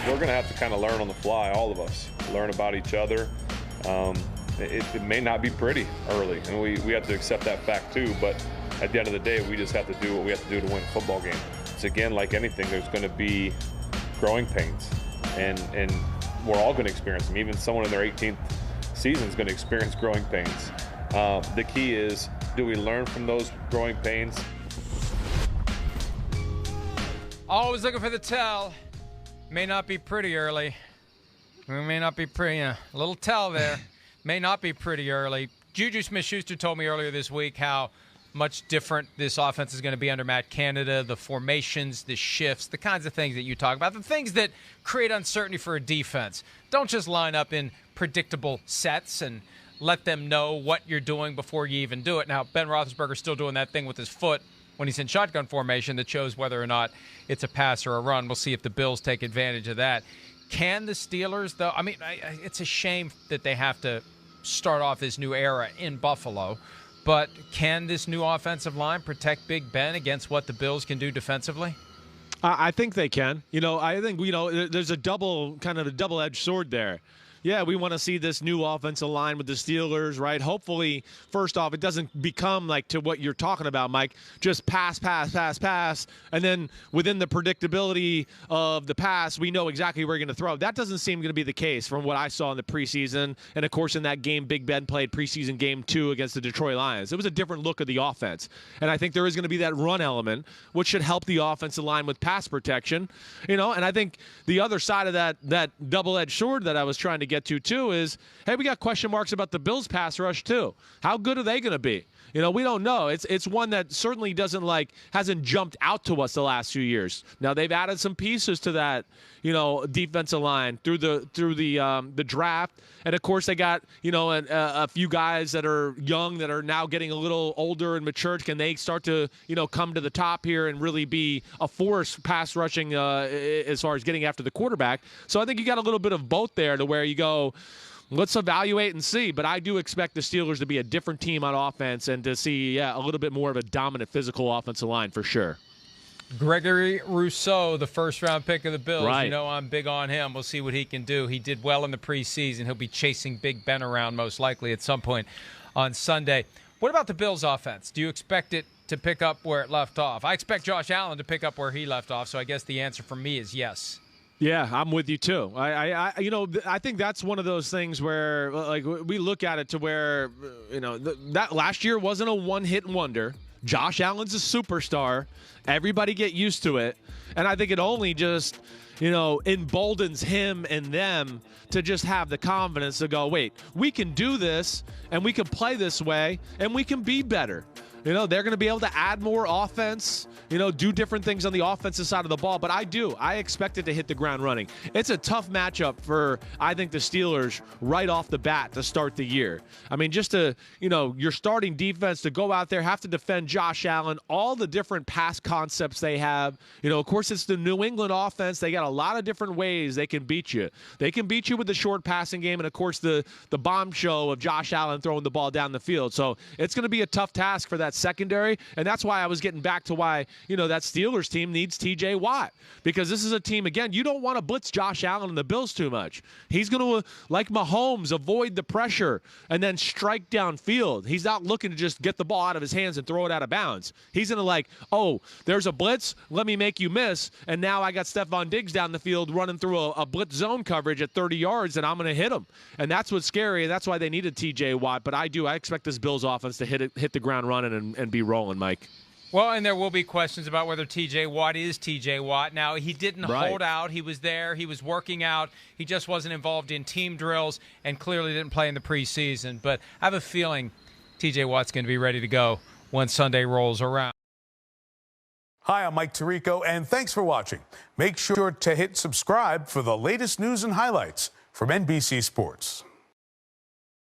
we're going to have to kind of learn on the fly, all of us, learn about each other. It may not be pretty early, and we have to accept that fact too, but at the end of the day, we just have to do what we have to do to win a football game. It's again, like anything, there's going to be growing pains, and we're all going to experience them. Even someone in their 18th season is going to experience growing pains. The key is, do we learn from those growing pains? Always looking for the tell. May not be pretty early. We may not be pretty. A little tell there. May not be pretty early. Juju Smith-Schuster told me earlier this week how much different this offense is going to be under Matt Canada, the formations, the shifts, the kinds of things that you talk about, the things that create uncertainty for a defense. Don't just line up in predictable sets and let them know what you're doing before you even do it. Now, Ben Roethlisberger's still doing that thing with his foot when he's in shotgun formation that shows whether or not it's a pass or a run. We'll see if the Bills take advantage of that. Can the Steelers, though? I mean, it's a shame that they have to start off this new era in Buffalo, but can this new offensive line protect Big Ben against what the Bills can do defensively? I think they can. I think, there's a double-edged sword there. Yeah, we want to see this new offensive line with the Steelers, right? Hopefully, first off, it doesn't become like to what you're talking about, Mike, just pass, and then within the predictability of the pass, we know exactly where you're going to throw. That doesn't seem going to be the case from what I saw in the preseason, and of course in that game Big Ben played preseason game 2 against the Detroit Lions. It was a different look of the offense, and I think there is going to be that run element, which should help the offensive line with pass protection, and I think the other side of that double-edged sword that I was trying to get to too is, hey, we got question marks about the Bills pass rush too. How good are they going to be? We don't know. It's one that certainly hasn't jumped out to us the last few years. Now they've added some pieces to that, defensive line through the draft, and of course they got a few guys that are young that are now getting a little older and matured. Can they start to come to the top here and really be a force pass rushing as far as getting after the quarterback? So I think you got a little bit of both there to where you go, let's evaluate and see. But I do expect the Steelers to be a different team on offense and to see, a little bit more of a dominant physical offensive line for sure. Gregory Rousseau, the first-round pick of the Bills. Right. I'm big on him. We'll see what he can do. He did well in the preseason. He'll be chasing Big Ben around most likely at some point on Sunday. What about the Bills' offense? Do you expect it to pick up where it left off? I expect Josh Allen to pick up where he left off, so I guess the answer for me is yes. Yeah, I'm with you too. I think that's one of those things where, we look at it to where, that last year wasn't a one-hit wonder. Josh Allen's a superstar. Everybody get used to it. And I think it only just, emboldens him and them to just have the confidence to go, wait, we can do this, and we can play this way, and we can be better. They're going to be able to add more offense, do different things on the offensive side of the ball. But I expect it to hit the ground running. It's a tough matchup for, I think, the Steelers right off the bat to start the year. I mean, just to, your starting defense to go out there, have to defend Josh Allen, all the different pass concepts they have. Of course, it's the New England offense. They got a lot of different ways they can beat you. They can beat you with the short passing game and, of course, the bomb show of Josh Allen throwing the ball down the field. So it's going to be a tough task for that secondary, and that's why I was getting back to why that Steelers team needs TJ Watt, because this is a team, again, you don't want to blitz Josh Allen and the Bills too much. He's going to, like Mahomes, avoid the pressure and then strike downfield. He's not looking to just get the ball out of his hands and throw it out of bounds. He's going to there's a blitz, let me make you miss, and now I got Stephon Diggs down the field running through a blitz zone coverage at 30 yards, and I'm going to hit him. And that's what's scary, and that's why they needed TJ Watt. But I expect this Bills offense to hit the ground running and be rolling, Mike. Well, and there will be questions about whether T.J. Watt is T.J. Watt. Now, he didn't hold out. He was there. He was working out. He just wasn't involved in team drills and clearly didn't play in the preseason. But I have a feeling T.J. Watt's going to be ready to go when Sunday rolls around. Hi, I'm Mike Tirico, and thanks for watching. Make sure to hit subscribe for the latest news and highlights from NBC Sports.